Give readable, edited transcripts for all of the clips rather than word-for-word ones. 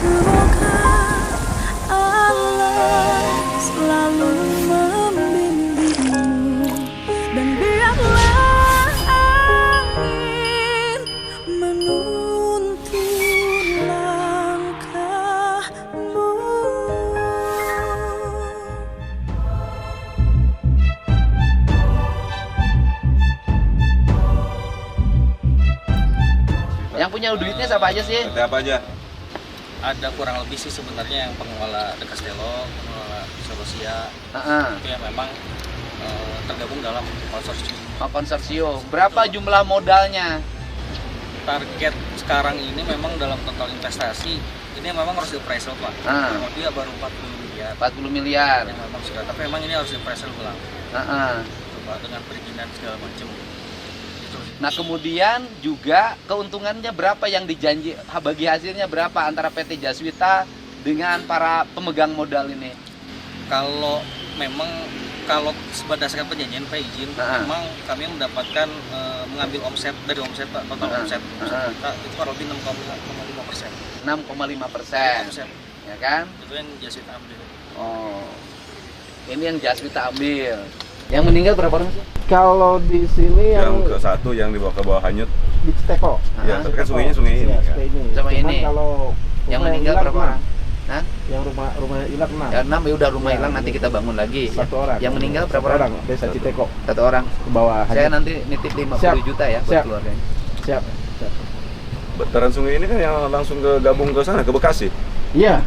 Semoga Allah selalu membimbingmu dan biarlah angin menuntun langkahmu. Yang punya duitnya siapa aja sih? PT apa aja? Ada kurang lebih sih sebenarnya yang pengelola De Castello, pengelola Solosia itu yang memang tergabung dalam konsorsium. Oh, konsorsium. Berapa jumlah modalnya? Target sekarang ini memang dalam total investasi ini memang harus di-appraisal Pak. Kurang lebih baru 40 miliar. 40 miliar. Yang memang sudah, tapi memang ini harus di-appraisal ulang. Coba dengan perizinan segala macam. Nah kemudian juga keuntungannya berapa yang dijanji, bagi hasilnya berapa antara PT Jaswita dengan para pemegang modal ini? Kalau berdasarkan perjanjian izin, memang kami mendapatkan mengambil omset dari omset Pak, total omset kita itu kurang lebih 6,5%. 6,5%, ya kan? Itu yang Jaswita ambil. Oh, ini yang Jaswita ambil. Yang meninggal berapa orang sih? Kalau di sini Yang ke satu yang dibawa ke bawah hanyut. di Citeko. Ya, tapi kan sungainya sungai ini. Iya, Kan? sungai ini. Sama Cuman ini. Kalau Yang rumah meninggal hilang berapa enam. orang? Hah? Yang rumah hilang 6. Ya 6 ya udah rumah Ya, hilang nanti kita bangun lagi. Satu orang. Yang meninggal berapa Satu orang? Desa Citeko Satu orang. ke bawah Saya hanyut. nanti nitip 50 Siap. juta ya buat Siap. keluarganya. Siap. Bataran sungai ini kan yang langsung ke gabung ke sana, ke Bekasi. Iya.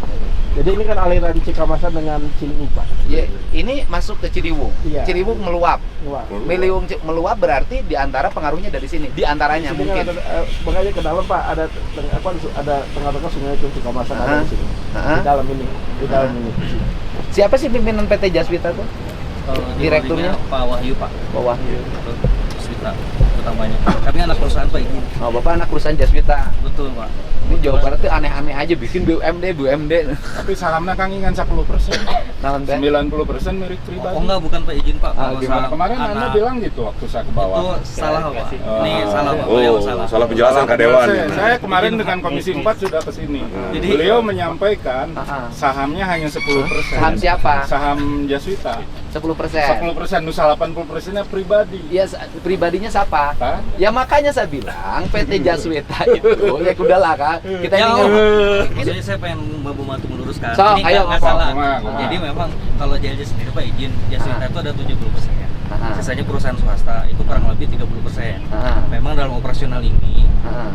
Jadi ini kan aliran Cikamasan dengan Ciliwung, Pak. Ya, ini masuk ke Ciliwung. Iya. Ciliwung meluap. Wah. Ciliwung meluap berarti di antara pengaruhnya dari sini. Di antaranya Sini mungkin. kan ada makanya ke dalam Pak ada ada tengah-tengah sungai itu Cikamasan ada di sini. Di dalam ini, di dalam ini. Siapa sih pimpinan PT Jaswita tuh? Direkturnya? Pak Wahyu Pak. Bawah. Jaswita utamanya. Kami anak perusahaan Pak izin. Oh, Bapak anak perusahaan Jaswita. Betul Pak. Ini Jawa Barat tuh aneh-aneh aja bikin BUMD. Tapi salamnya Kang ingan 10%. Naon teh? 90% milik pribadi. Oh enggak, bukan Pak izin Pak. Ah, Kalau gimana? salah Kemarin Anda anak- bilang gitu waktu saya ke bawah. Itu salah Pak. Ini salah Pak. Oh, Beliau salah. salah penjelasan ke Dewan. Saya kemarin dengan Komisi 4 sudah ke sini. Jadi- Beliau menyampaikan sahamnya hanya 10%. Saham siapa? Saham Jaswita. 10%. 10%, Nusa 80%-nya pribadi. Iya, pribadinya siapa? Hah? Ya makanya saya bilang PT Jaswita itu ya udahlah kan. Kita Ya, ini jadi saya pengen membantu meluruskan. So, Ini ayo, nggak ngomong, salah. ngomong. Jadi memang kalau JLJ sendiri Pak izin, Jaswita itu ada 70%. Aha. Sisanya perusahaan swasta itu kurang lebih 30%. Aha. Memang dalam operasional ini Aha.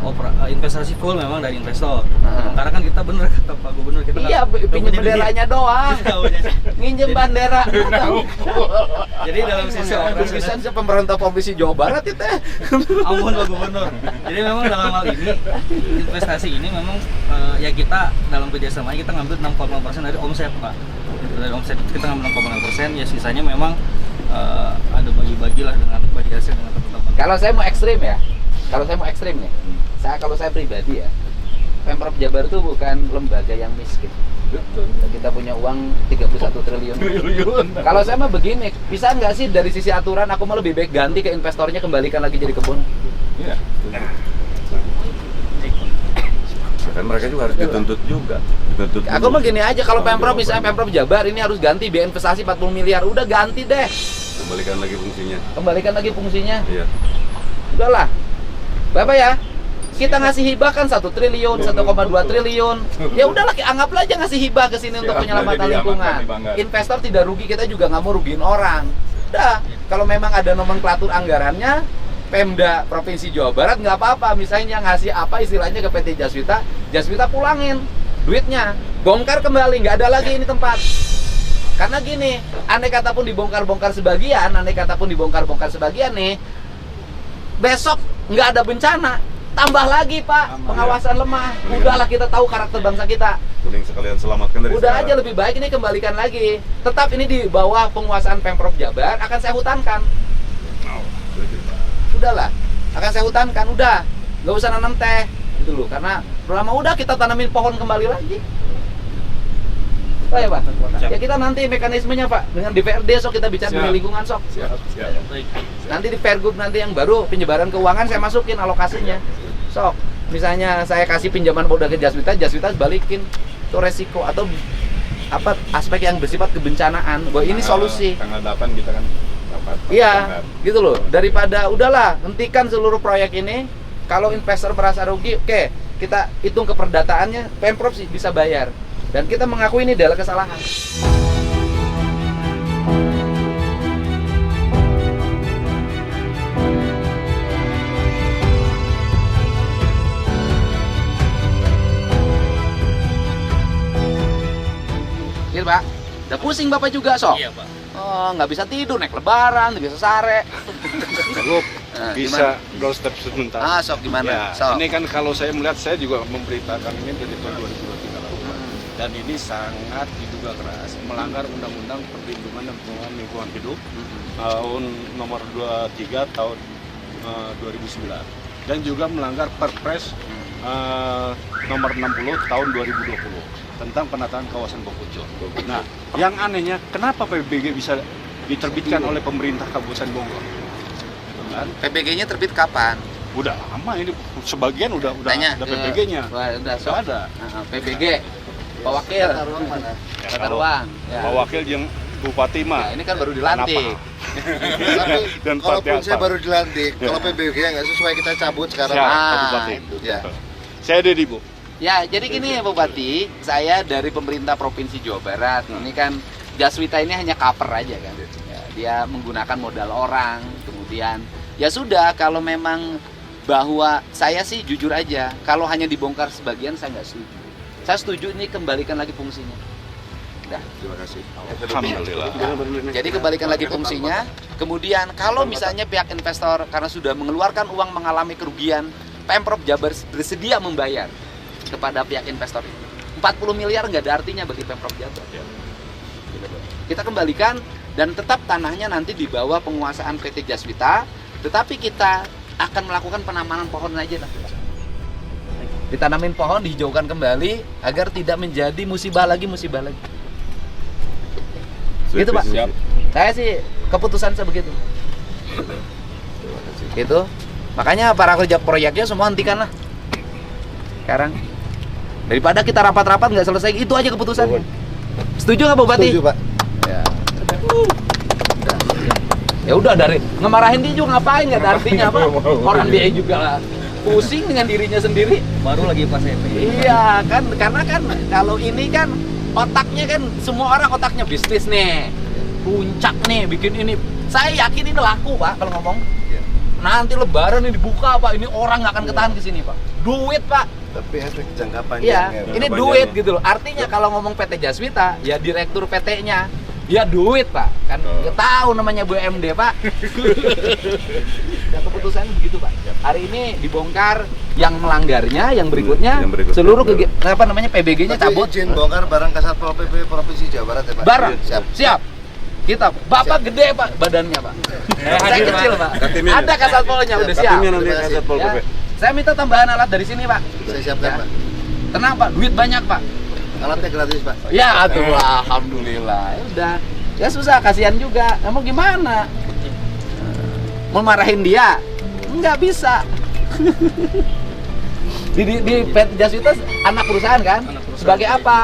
investasi full memang dari investor. Aha. Karena kan kita bener kata Pak Gubernur kita Iya, nggak pinjam punya duit. benderanya doang. Nggak punya. Nginjem bandera. Jadi dalam sisi operasional Bisa pemerintah provinsi Jawa Barat itu. ampun Pak Gubernur. Jadi memang dalam hal ini investasi ini memang ya kita dalam kerjasama kita ngambil 6,5% dari omset Pak. Dari omset kita ngambil 6,5%, ya sisanya memang ada bagi-bagi lah dengan bagi hasil dengan teman-teman. Kalau saya mau ekstrim ya. Kalau saya pribadi ya. Pemprov Jabar itu bukan lembaga yang miskin. Betul. Kita punya uang 31 triliun. Kalau saya mah begini, bisa nggak sih dari sisi aturan aku mau lebih baik ganti ke investornya, kembalikan lagi jadi kebun. Iya. Kan mereka juga harus dituntut juga. Dituntut. Aku mah gini aja, kalau Pemprov misalnya Pemprov Jabar ini harus ganti biaya investasi 40 miliar, udah ganti deh. Kembalikan lagi fungsinya. Kembalikan lagi fungsinya. Iya. Udahlah. Bapak ya, kita ngasih hibah kan 1 triliun, 1,2 triliun. Ya udahlah, anggaplah aja ngasih hibah ke sini untuk Siap, penyelamatan jadi lingkungan. diamankan, dibanggakan. Investor tidak rugi, kita juga nggak mau rugiin orang. Udah, kalau memang ada nomenklatur anggarannya, Pemda Provinsi Jawa Barat nggak apa-apa. Misalnya ngasih apa istilahnya ke PT Jaswita, Jaswita pulangin duitnya, bongkar kembali, nggak ada lagi ini tempat. Karena gini, andai kata pun dibongkar-bongkar sebagian nih, besok nggak ada bencana, tambah lagi Pak, pengawasan lemah. Udahlah, kita tahu karakter bangsa kita. Mending sekalian selamatkan dari Udah sekarang. aja lebih baik ini kembalikan lagi. Tetap ini di bawah penguasaan Pemprov Jabar, akan saya hutankan. Udahlah, akan saya hutankan, udah. Nggak usah nanam teh, gitu loh. Karena lama udah kita tanamin pohon kembali lagi. Oh ya Pak, ya kita nanti mekanismenya Pak, dengan DPRD sok kita bicara mengenai lingkungan sok. Siap. Baik. Nanti di Pergub nanti yang baru penyebaran keuangan saya masukin alokasinya. Sok, misalnya saya kasih pinjaman modal ke Jaswita, Jaswita balikin itu resiko atau apa aspek yang bersifat kebencanaan. Bahwa ini solusi. Tanggal 8 kita kan dapat. Iya, gitu loh. Daripada udahlah hentikan seluruh proyek ini. Kalau investor merasa rugi, oke, kita hitung keperdataannya, Pemprov sih bisa bayar. Dan kita mengakui ini adalah kesalahan. Gitu Pak, udah pusing Bapak juga sok? Iya Pak. Oh, nggak bisa tidur, naik lebaran, nggak bisa sare. Nah, Bisa gimana? doorstep sebentar. Ah, sok gimana? Ya, Sok. ini kan kalau saya melihat, saya juga memberitakan ini dari tahun 2023 lalu. Dan ini sangat diduga keras, melanggar Undang-Undang Perlindungan dan Pengelolaan Lingkungan Hidup tahun nomor 23 tahun 2009. Dan juga melanggar Perpres nomor 60 tahun 2020 tentang penataan kawasan Bokucur. Nah, yang anehnya, kenapa PBG bisa diterbitkan oleh pemerintah Kabupaten Bogor? Kan? PBG-nya terbit kapan? Udah lama ini, sebagian udah Tanya ada ke- PBG-nya. Wah, udah sok. Nggak ada. PBG. Pak Wakil. Ya, Tata kalau ruang. Ya. Pak Wakil yang Bupati Ya, mah. ini kan baru dilantik. Tapi Dan kalaupun partai saya apa? baru dilantik, Ya. kalau PBG nggak sesuai kita cabut sekarang. Siap, Ah, Pak Bupati. itu. Ya. Saya Dedi, Bu. Ya, jadi gini ya Bupati, saya dari pemerintah Provinsi Jawa Barat. Ini kan Jaswita ini hanya cover aja kan. Ya, dia menggunakan modal orang, kemudian ya sudah kalau memang bahwa saya sih jujur aja, kalau hanya dibongkar sebagian saya nggak setuju. Saya setuju ini kembalikan lagi fungsinya. Udah. Terima kasih. Alhamdulillah. Jadi kembalikan lagi fungsinya. Kemudian kalau misalnya pihak investor karena sudah mengeluarkan uang mengalami kerugian, Pemprov Jabar bersedia membayar kepada pihak investor itu. 40 miliar nggak ada artinya bagi Pemprov Jabar. Kita kembalikan dan tetap tanahnya nanti di bawah penguasaan PT Jaswita, tetapi kita akan melakukan penanaman pohon aja nanti. Ditanamin pohon, dihijaukan kembali agar tidak menjadi musibah lagi. Gitu Pak. Siap. Saya sih keputusan saya begitu. Gitu. Makanya para kerja proyeknya semua hentikan lah. Sekarang daripada kita rapat-rapat nggak selesai, itu aja keputusannya. Setuju nggak Bupati? Setuju, Pak. Ya. Ya udah dari ngemarahin dia juga ngapain, nggak ada artinya apa. Orang dia juga pusing dengan dirinya sendiri. Baru lagi pas EP. Iya kan, karena kan kalau ini kan otaknya kan semua orang otaknya bisnis nih, puncak nih bikin ini. Saya yakin ini laku Pak kalau ngomong. Nanti Lebaran ini dibuka Pak, ini orang nggak akan ketahan ke sini Pak. Duit Pak. Tapi efek jangka panjang. Iya, ya, Pak. ini Jangka duit panjang. gitu loh. Artinya kalau ngomong PT Jaswita, ya direktur PT-nya, ya duit Pak. Kan nggak tahu namanya BUMD Pak. Dan keputusannya begitu Pak. Hari ini dibongkar yang melanggarnya, yang berikutnya, Yang berikutnya. seluruh apa namanya PBG-nya Tapi cabut. izin bongkar barang Kasatpol PP Provinsi Jawa Barat ya Pak. Barang. Siap. Siap. Kita, Bapak gede Pak badannya Pak. Saya kecil Pak. Katimnya. Ada kasatpolnya udah siap. Katimnya nanti Terima kasih. Kasatpol Ya. PP. Saya minta tambahan alat dari sini Pak. Saya siapkan Ya. Pak. Tenang Pak, duit banyak Pak. Alatnya gratis Pak. Ya tuh, alhamdulillah. Ya udah. Ya susah, kasihan juga. Mau gimana? Mau marahin dia? Nggak bisa. di PT Jaswita anak perusahaan kan? Anak perusahaan. Sebagai apa?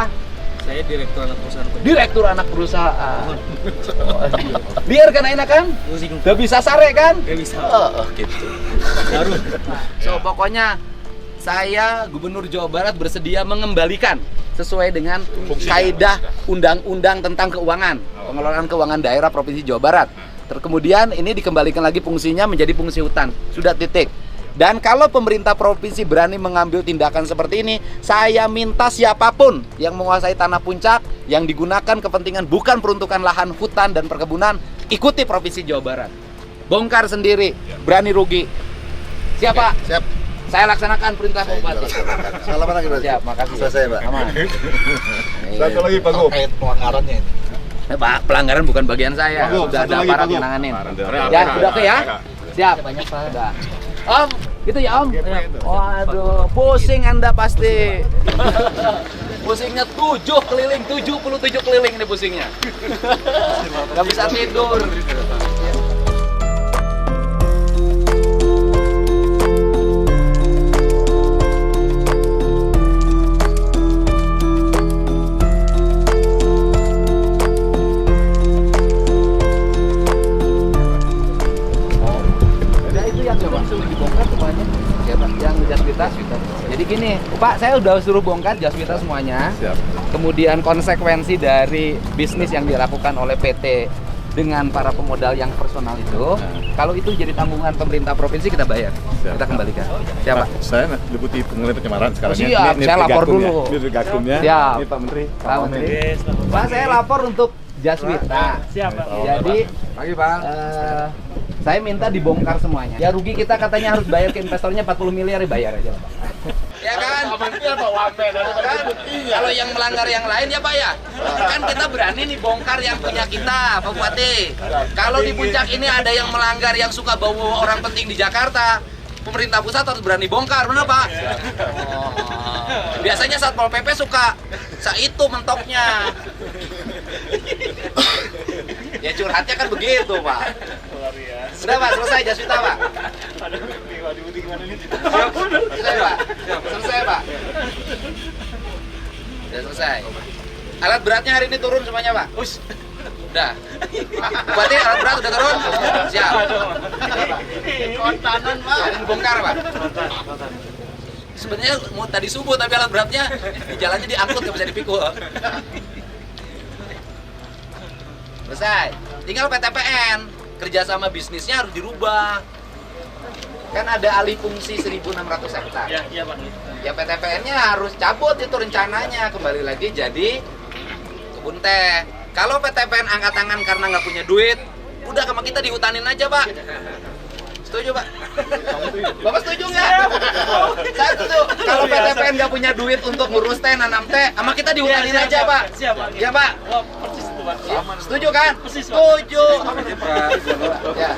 Saya direktur anak perusahaan. Direktur anak perusahaan. Biar kan enak kan? Pusing. Udah bisa sare kan? Gak bisa. Oh, gitu. Baru. So pokoknya saya Gubernur Jawa Barat bersedia mengembalikan sesuai dengan kaidah undang-undang tentang keuangan, pengelolaan keuangan daerah Provinsi Jawa Barat. Kemudian ini dikembalikan lagi fungsinya menjadi fungsi hutan. Sudah titik. Dan kalau pemerintah provinsi berani mengambil tindakan seperti ini, saya minta siapapun yang menguasai tanah puncak yang digunakan kepentingan bukan peruntukan lahan hutan dan perkebunan, ikuti Provinsi Jawa Barat. Bongkar sendiri, berani rugi. Siapa? Siap. Saya laksanakan perintah Saya juga Bupati. laksanakan. Salaman lagi Pak. Siap, makasih. Selesai Pak. Aman. Satu lagi Pak Gub. Terkait pelanggarannya ini. Pak, pelanggaran bukan bagian saya. Pak Gub, Sudah satu ada lagi, aparat Pak Gub. yang nanganin. Ada. Ya, udah oke ya? Siap. Udah. Om, gitu ya Om? Waduh, pusing Anda pasti. Pusingnya 77 keliling ini pusingnya. Gak bisa tidur. Pak, saya udah suruh bongkar Jaswita semuanya. Siap. Kemudian konsekuensi dari bisnis yang dilakukan oleh PT dengan para pemodal yang personal itu, kalau itu jadi tanggungan pemerintah provinsi kita bayar, Siap. kita kembalikan. Siap, Pak? Saya deputi pengelola pencemaran sekarang. Siap, saya lapor dulu. Ini Gakumnya. Siap. Ini Pak Menteri. Pak Menteri. Pak, saya lapor untuk Jaswita. Siap, Pak. Jadi, Pagi, Pak. saya minta dibongkar semuanya. Ya rugi kita katanya harus bayar ke investornya 40 miliar, ya bayar aja, Pak. Ya kan? Kan? Kalau yang melanggar yang lain ya Pak ya. Kan kita berani nih bongkar yang punya kita, Pak Bupati. Kalau di puncak ini ada yang melanggar yang suka bawa orang penting di Jakarta, pemerintah pusat harus berani bongkar, benar Pak? Oh. Biasanya Satpol PP suka itu mentoknya. Ya curhatnya kan begitu Pak. Sudah Pak, selesai Jaswita Pak. Selesai Pak. Selesai Pak. Sudah selesai. Alat beratnya hari ini turun semuanya Pak. Udah. Berarti alat berat udah turun? Siap. Kontanan Pak. Bongkar Pak. Sebenarnya mau tadi subuh tapi alat beratnya di jalannya diangkut nggak bisa dipikul. Selesai. Tinggal PTPN. Kerjasama bisnisnya harus dirubah. Kan ada alih fungsi 1.600 hektar. Iya, Pak. Ya PTPN-nya harus cabut itu rencananya, kembali lagi jadi kebun teh. Kalau PTPN angkat tangan karena nggak punya duit, udah sama kita dihutanin aja Pak. Setuju Pak? Bapak setuju nggak? Saya setuju. Kalau PTPN nggak punya duit untuk ngurus teh, nanam teh, sama kita dihutanin aja Pak. Siap, Pak. Ya Pak? Persis itu, Pak. Setuju kan? Setuju. Ya.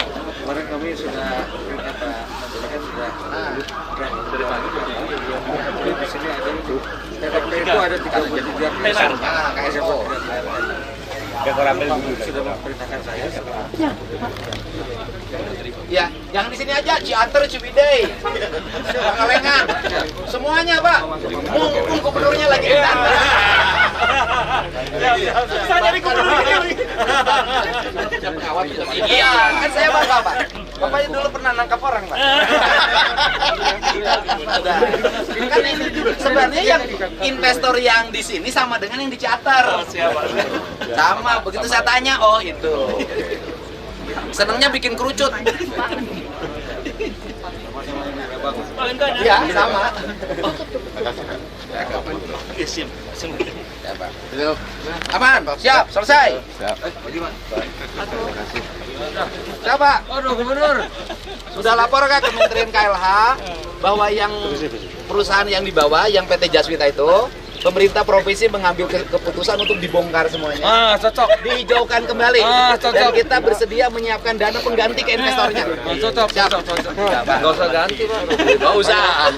Kemarin kami sudah kan sudah dari pagi di sini ada TTP itu ada 3 jadi biar Nah, KSO. sudah memerintahkan saya. Ya, jangan di sini aja, Ciater, Ciwidey, Pangalengan, semuanya Pak. Mumpung gubernurnya lagi di sana. Saya jadi gubernur ini. Iya, kan saya Bapak, Pak. Bapak dulu pernah nangkap orang, Pak. Udah. Kan ini sebenarnya yang investor yang di sini sama dengan yang di Ciater. Sama, begitu saya tanya, oh itu. Senangnya bikin kerucut. Iya, sama. Ya, Pak. Aman, siap, selesai. Siap, Pak. Aduh, Gubernur. Sudah lapor ke Kementerian KLH bahwa yang perusahaan yang dibawa, yang PT Jaswita itu, pemerintah provinsi mengambil keputusan untuk dibongkar semuanya. Cocok. Dihijaukan kembali. Cocok. Dan kita bersedia menyiapkan dana pengganti ke investornya. Cocok. Siap. Nggak usah ganti, Pak. Nggak usah.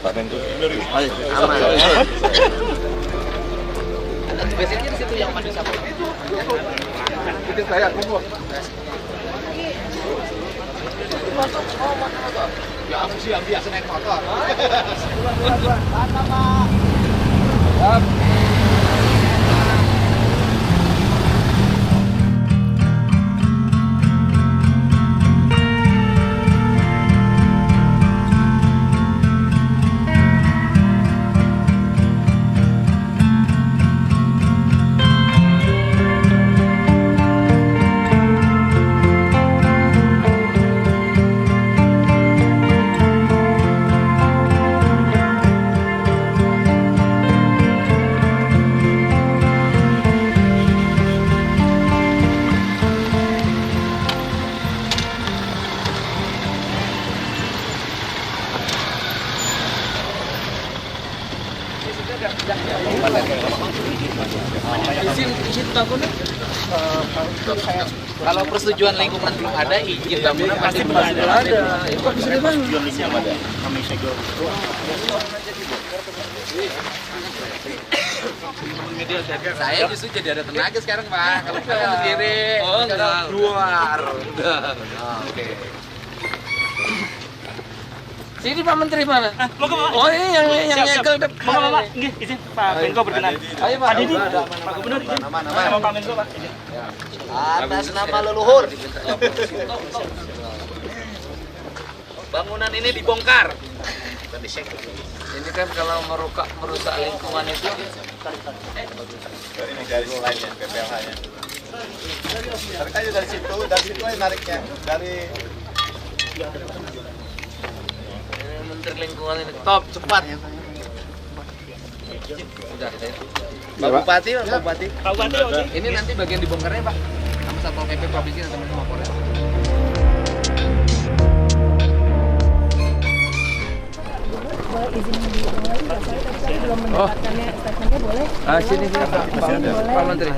Pak Menko. Aman. Ada spesialnya di situ yang mandi sapu. Itu saya kumpul. Ya aku sih yang biasa naik motor. Kalau persetujuan lingkungan belum ada, izin bangunan pasti belum ada. Kok bisa dibangun? Saya justru jadi ada tenaga sekarang Pak. Kalau saya sendiri, keluar. Oke. Sini Pak Menteri mana? Oh ini yang nyekel depan. Pak, izin Pak Menko berkenan. Ayo Pak. Ada ini Pak Gubernur izin. Nama Sama Pak Menko Pak. atas nama leluhur. Bangunan ini dibongkar. Ini kan kalau merusak lingkungan itu Ini dari lainnya, PPLH-nya. Tarik aja dari situ aja nariknya. Dari Menteri Lingkungan ini top cepat. Udah, Pak Bupati, Pak Bupati. Pak Bupati, oke. Ini nanti bagian dibongkarnya Pak, sama Satpol PP Provinsi dan teman-teman Polres. Boleh izin dimulai nggak? Saya tadi belum mendapatkannya statementnya, boleh? Sini Pak Menteri.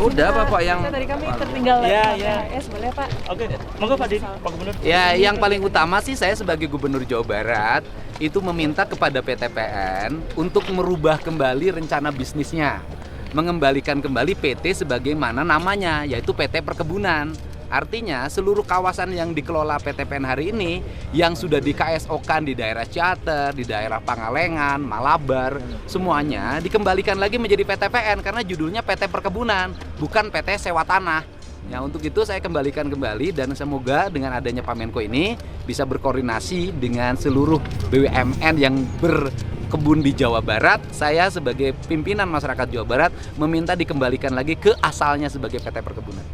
Udah Bapak yang Tadi kami tertinggal Iya, lagi iya. KS, boleh Pak? Oke, monggo Pak Gubernur. Ya, yang paling utama sih saya sebagai Gubernur Jawa Barat itu meminta kepada PTPN untuk merubah kembali rencana bisnisnya, mengembalikan kembali PT sebagaimana namanya, yaitu PT Perkebunan. Artinya seluruh kawasan yang dikelola PTPN hari ini yang sudah di KSO-kan di daerah Ciater, di daerah Pangalengan, Malabar, semuanya dikembalikan lagi menjadi PTPN karena judulnya PT Perkebunan, bukan PT Sewa Tanah. Ya, untuk itu saya kembalikan kembali dan semoga dengan adanya Pak Menko ini bisa berkoordinasi dengan seluruh BUMN yang berkebun di Jawa Barat. Saya sebagai pimpinan masyarakat Jawa Barat meminta dikembalikan lagi ke asalnya sebagai PT Perkebunan.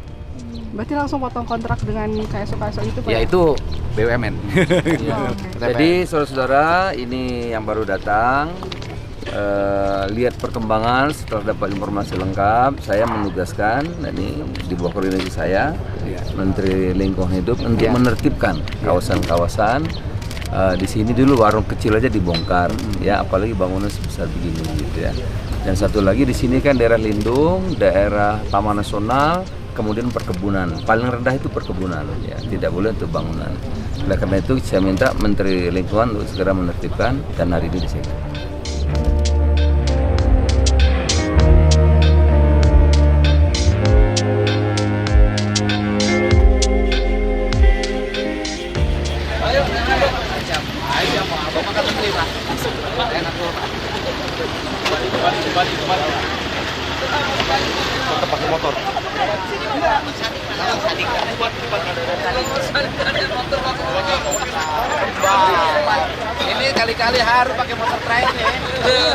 Berarti langsung potong kontrak dengan KSO itu Pak? Ya itu BUMN. Jadi saudara-saudara ini yang baru datang, lihat perkembangan setelah dapat informasi lengkap, saya menugaskan, ini di bawah koordinasi saya, Menteri Lingkungan Hidup untuk menertibkan kawasan-kawasan. Di sini dulu warung kecil aja dibongkar, ya apalagi bangunan sebesar begini gitu ya. Dan satu lagi di sini kan daerah lindung, daerah Taman Nasional, kemudian perkebunan. Paling rendah itu perkebunan, ya tidak boleh untuk bangunan. Oleh karena itu saya minta Menteri Lingkungan untuk segera menertibkan dan hari ini disegel. Ini kali-kali harus pakai motor trail ya,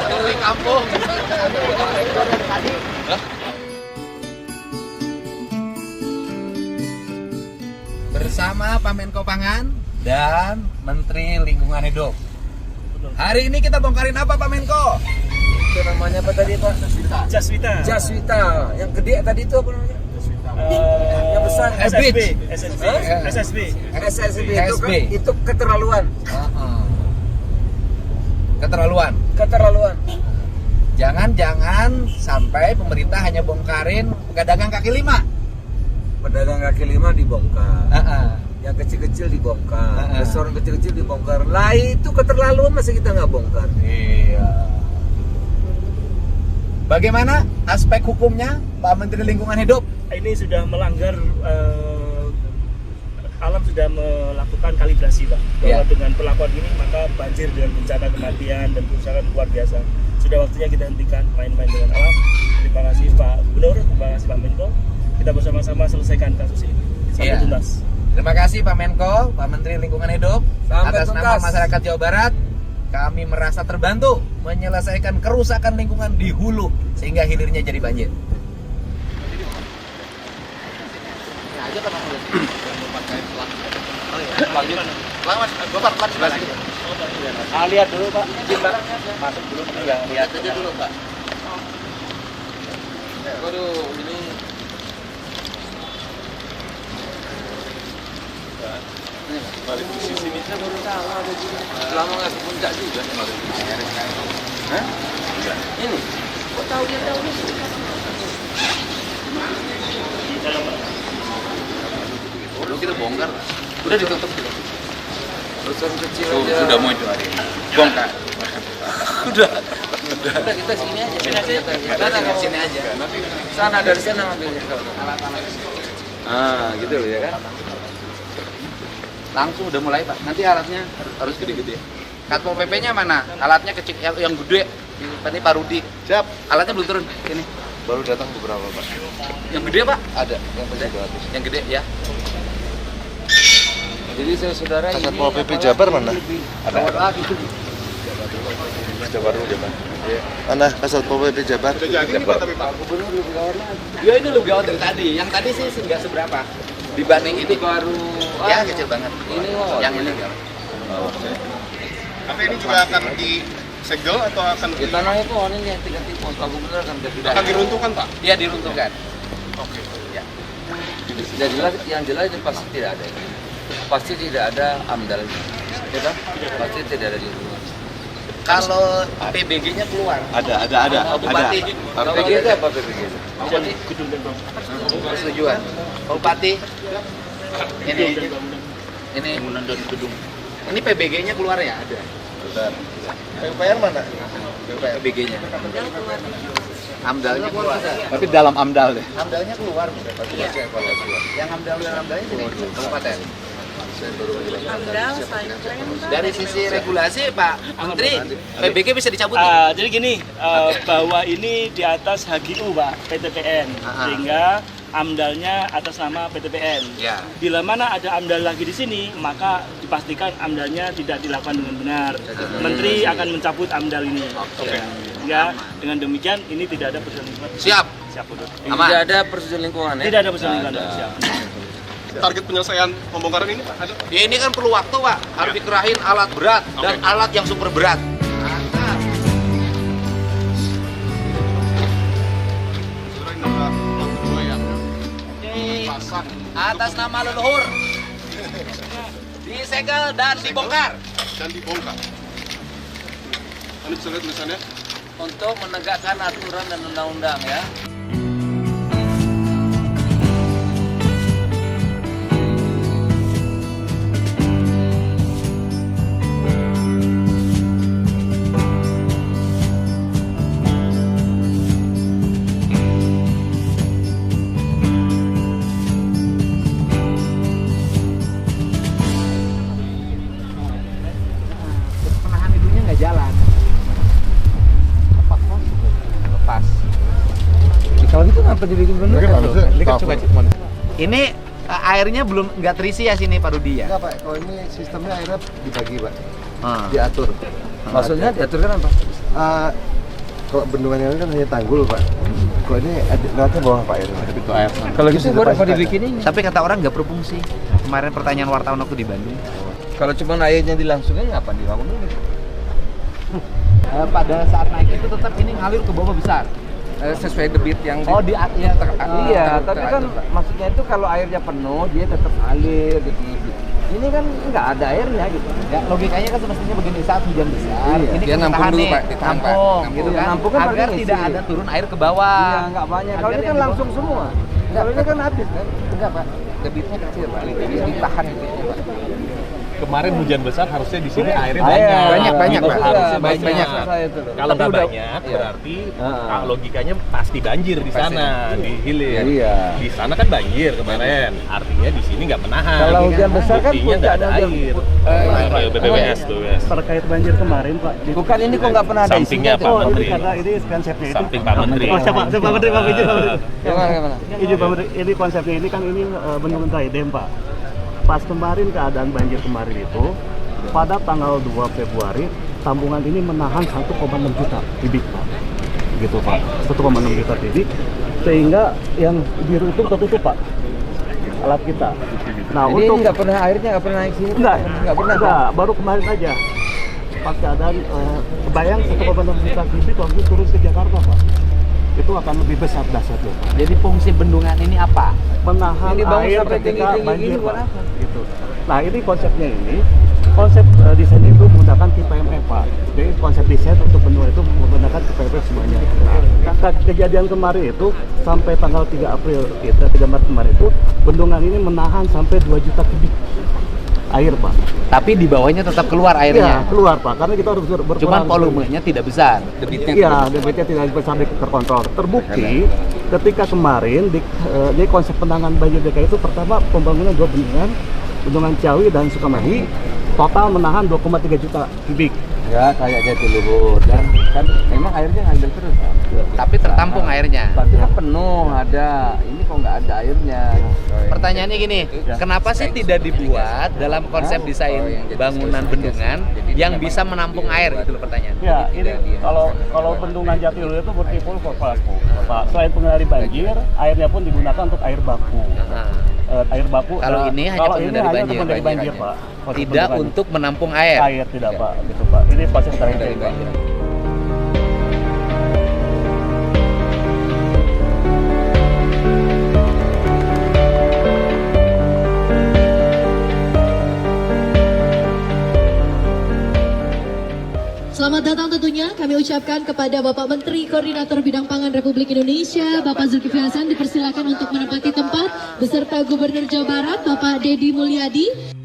di kampung. Bersama Pak Menko Pangan dan Menteri Lingkungan Hidup. Hari ini kita bongkarin apa Pak Menko? Itu namanya apa tadi Pak? Jaswita. Jaswita. Yang gede tadi itu apa namanya? Yang besar SSB. SSB itu keterlaluan. Keterlaluan. Jangan sampai pemerintah hanya bongkarin pedagang kaki lima. Pedagang kaki lima dibongkar. Yang kecil-kecil dibongkar. Restoran kecil-kecil dibongkar. Lah itu keterlaluan, masa kita nggak bongkar? Iya. Bagaimana aspek hukumnya Pak Menteri Lingkungan Hidup? Ini sudah melanggar, alam sudah melakukan kalibrasi Pak. Bahwa dengan perlakuan ini maka banjir dengan bencana kematian dan kerusakan luar biasa. Sudah waktunya kita hentikan main-main dengan alam. Terima kasih Pak Gubernur, terima kasih Pak Menko. Kita bersama-sama selesaikan kasus ini sampai tuntas. Terima kasih Pak Menko, Pak Menteri Lingkungan Hidup. Atas nama masyarakat Jawa Barat, kami merasa terbantu menyelesaikan kerusakan lingkungan di hulu sehingga hilirnya jadi banjir. Lihat dulu Pak, izin barangnya masuk dulu. Lihat aja dulu Pak. Waduh, ini balik di sini. saya baru tahu ada juga. Lama nggak ke puncak juga kemarin. Hah? Ini? Kok tahu dia tahu nih? Udah kita bongkar. Udah ditutup. Restoran kecil aja. Sudah mau itu hari ini. Bongkar. Udah kita sini aja. Sini aja. Sana dari sana ngambilnya kalau alat-alat. Gitu loh ya kan. Langsung udah mulai Pak. Nanti alatnya harus gede-gede. Satpol PP-nya mana? Alatnya kecil yang gede. Ini Pak Rudi. Siap. Alatnya belum turun. Sini. baru datang beberapa Pak. Yang gede Pak? Ada, yang gede 200. Yang gede ya. Jadi saudara ini Satpol PP Jabar mana? Ada lagi tuh. Jabar dulu, Jabar. Mana Satpol PP Jabar? Udah jadi ini Pak, tapi Pak. Gubernur lebih gawat lagi. Ya ini lebih gawat dari tadi. Yang tadi sih nggak seberapa. Dibanding ini baru ya kecil banget. Ini gawat. Yang ini gawat. Tapi ini juga akan disegel atau akan Di tanah itu ini yang 3 tipe. Pak Gubernur akan tidak. akan diruntuhkan Pak? Iya diruntuhkan. Oke. Ya. Yang jelas pasti tidak ada. Pasti tidak ada AMDAL. Ya kan? Pasti tidak ada di rumah. Kalau PBG-nya keluar. Ada. Bupati. PBG itu apa PBG? Bupati. Persetujuan. Bupati. Ini bangunan dan gedung. Ini PBG-nya keluar ya? Ada. PUPR mana? PBG-nya. AMDAL-nya keluar. Tapi dalam AMDAL deh. AMDAL-nya keluar. Yang AMDAL-nya di kabupaten. Dari sisi regulasi Pak Menteri, PBG bisa dicabut nih? Jadi gini, bahwa ini di atas HGU Pak, PTPN, sehingga AMDAL-nya atas nama PTPN. Ya. Bila mana ada AMDAL lagi di sini, maka dipastikan AMDAL-nya tidak dilakukan dengan benar. Menteri akan mencabut AMDAL ini. Ya, dengan demikian ini tidak ada perselingkuhan. Siap. Siap, Udah. Tidak ada persetujuan lingkungan ya? Tidak ada perselingkuhan. Siap. Target penyelesaian pembongkaran ini Pak ada? Ya ini kan perlu waktu Pak, harus dikerahin alat berat dan alat yang super berat. Atas nama leluhur disegel dan dibongkar. Ini bisa lihat tulisannya? Untuk menegakkan aturan dan undang-undang ya. Penahan hidungnya nggak jalan. Lepas. Kalau gitu ngapa dibikin bener? Ini kan coba Ini airnya belum nggak terisi ya sini Pak Rudi ya? Enggak Pak, kalau ini sistemnya airnya dibagi Pak, Diatur. Maksudnya diaturkan apa? Kalau bendungan ini kan hanya tanggul Pak. Kalau ini lewatnya bawah Pak airnya. Ada pintu air. Kalau gitu baru apa dibikin ini? Tapi kata orang nggak berfungsi. Kemarin pertanyaan wartawan waktu di Bandung. Kalau cuma airnya dilangsungin ngapa dibangun dulu? Pada saat naik itu tetap ini ngalir ke bawah besar. Sesuai debit yang iya, tapi kan maksudnya itu kalau airnya penuh dia tetap ngalir gitu. Ini kan nggak ada airnya gitu. Ya, logikanya kan semestinya begini, saat hujan besar, ini dia kan nampung dulu, nih, Pak, ditahan, Pak. nampung, gitu Nampung. kan, Nampung kan agar berarti tidak ngisi. ada turun air ke bawah. Iya, nggak banyak. Kalau ini kan langsung semua. Kalau ini kan habis kan? Enggak Pak, debitnya kecil Pak, jadi ditahan debitnya Pak. Kemarin hujan besar harusnya di sini airnya Banyak Pak. Harusnya Banyak. Kalau nggak banyak berarti logikanya pasti banjir di sana, di hilir. Iya. Di sana kan banjir kemarin, artinya di sini nggak menahan. Kalau hujan besar kan buktinya nggak ada air. BPWS tuh. Terkait banjir kemarin Pak. Bukan ini kok nggak pernah ada Sampingnya isinya. Pak Menteri. Karena ini konsepnya itu. Samping Pak Menteri. Oh, siapa Menteri Pak Menteri. Gimana? Ini Pak Menteri, ini konsepnya ini kan ini bendungan Taidem Pak. Pas kemarin keadaan banjir kemarin itu pada tanggal 2 Februari tambungan ini menahan 1,6 juta kubik Pak. Gitu Pak. 1,6 juta kubik sehingga yang biru itu tertutup Pak. Alat kita. Nah, Jadi untuk nggak pernah airnya nggak pernah naik sini. nggak pernah. Enggak, baru kemarin aja. Pas keadaan kebayang 1,6 juta kubik waktu turun ke Jakarta Pak. Itu akan lebih besar dasarnya Pak. Jadi fungsi bendungan ini apa? Menahan Ini bangun air sampai ketika tinggi-tinggi banjir gini buat Pak. apa? Gitu. Nah ini konsepnya ini, konsep desain itu menggunakan TPMF Pak. Jadi konsep desain untuk bendungan itu menggunakan TPMF semuanya. Nah, kejadian kemarin itu sampai tanggal 3 April, 3 Maret kemarin itu bendungan ini menahan sampai 2 juta kubik air Pak. Tapi di bawahnya tetap keluar Iya, airnya. keluar Pak, karena kita harus berkurang. Cuman volumenya tidak besar. Iya, debitnya tidak bisa terkontrol. Terbukti ketika kemarin jadi konsep penanganan banjir DKI itu pertama pembangunan 2 bendungan, Bendungan Ciawi dan Sukamahi, total menahan 2,3 juta kubik. Ya kayak Jatiluhur dan kan memang airnya ngalir terus. Tapi tertahan tampung airnya. Tapi kan penuh ada. Ini kok nggak ada airnya. Pertanyaannya gini, kenapa sih tidak dibuat dalam konsep desain bangunan bendungan yang bisa menampung air? Itu loh pertanyaan. Ya, ini kalau bendungan Jatiluhur itu bertipe Pak. Selain pengendali banjir, airnya pun digunakan untuk air baku. Air baku. Kalau ini hanya pengendali banjir, Pak. Tidak untuk menampung air. Air tidak, Pak. Gitu, Pak. Ini proses dari banjir. Selamat datang tentunya kami ucapkan kepada Bapak Menteri Koordinator Bidang Pangan Republik Indonesia, Bapak Zulkifli Hasan, dipersilakan untuk menempati tempat beserta Gubernur Jawa Barat, Bapak Deddy Mulyadi.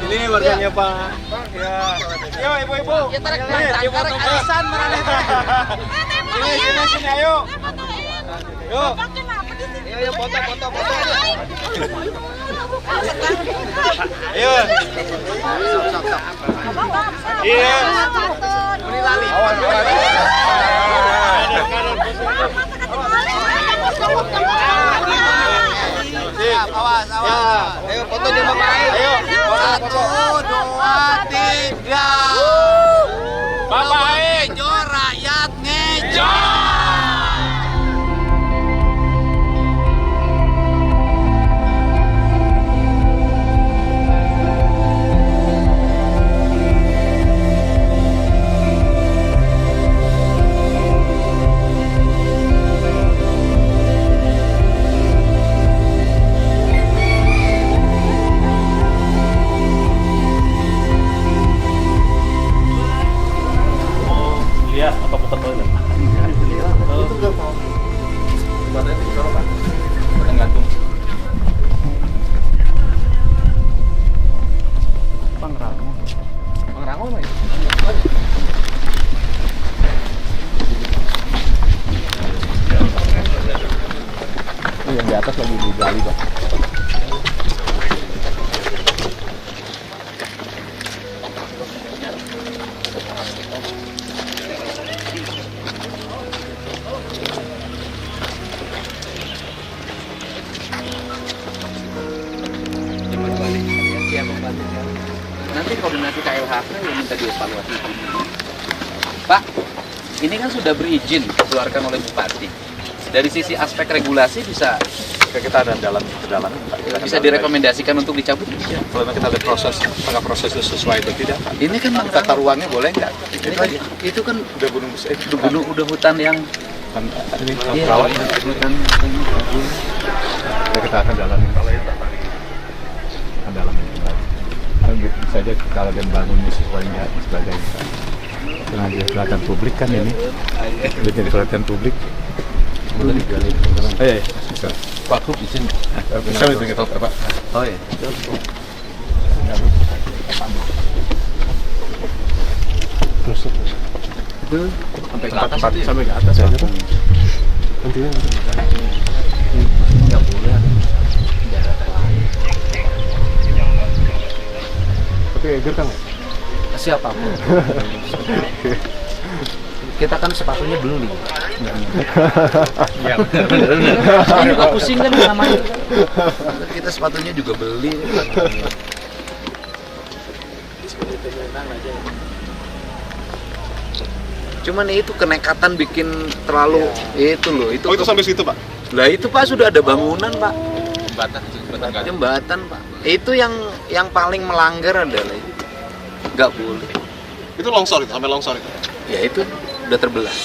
Ini warganya Pak. Ya. Yo ibu-ibu. Ya tarik arisan mana Sini ayo. Yo. Yo foto. Ayo. Iya. Beri lali. Awas. Ayo foto di Bapak. Ayo. 1, 2, 3. Bapak Ngejo, rakyat Ngejo. Lihat apa putar balik. Itu nggak mau. Jembatannya di sana, Pak. Udah gantung. Pangrango mah ya? Yang di atas lagi digali, Pak. Nanti koordinasi KLHK yang minta dievaluasi. Pak, ini kan sudah berizin dikeluarkan oleh Bupati. Dari sisi aspek regulasi bisa Kita ada dalam kedalaman. bisa direkomendasikan untuk dicabut. Kalau kita lihat proses, apakah proses itu sesuai atau tidak? Ini kan Tata ruangnya boleh nggak? Itu kan Udah gunung besar. udah hutan yang Ini iya, perawat. hutan. Ya, kita akan dalamin. Akan dalamin kembali. Kan bisa saja kita akan bangun sesuai dan sebagainya. Karena dia perhatian publik kan ini. Udah jadi perhatian publik. Boleh digali. Iya. Bisa. Pak Kup izin. Bisa itu kita Pak. Oh iya. Terus Itu sampai ke atas. Sampai ke atas aja tuh. Nantinya Nggak boleh. Tapi eger kan? Siapapun. Kita kan sepatunya beli. Iya benar. Ini juga pusing kan namanya. Kita sepatunya juga beli. Cuman itu kenekatan bikin terlalu itu loh. Itu Oh itu sampai situ Pak? Lah itu Pak sudah ada bangunan Pak. Jembatan Pak. Itu yang paling melanggar adalah itu. Nggak boleh. Itu longsor itu, sampai longsor itu? Ya itu udah terbelah.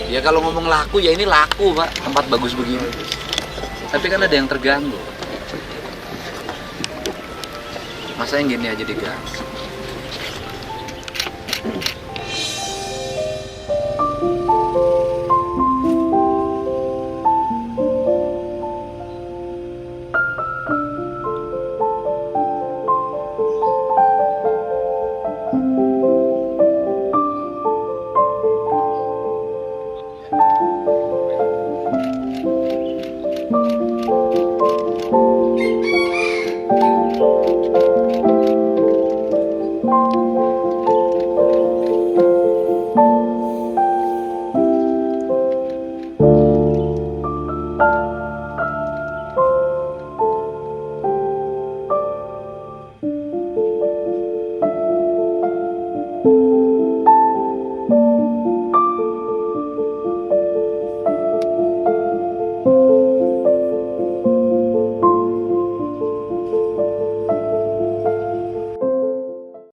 Ya kalau ngomong laku ya ini laku Pak, tempat bagus begini. Tapi kan ada yang terganggu. Masa yang gini aja digas.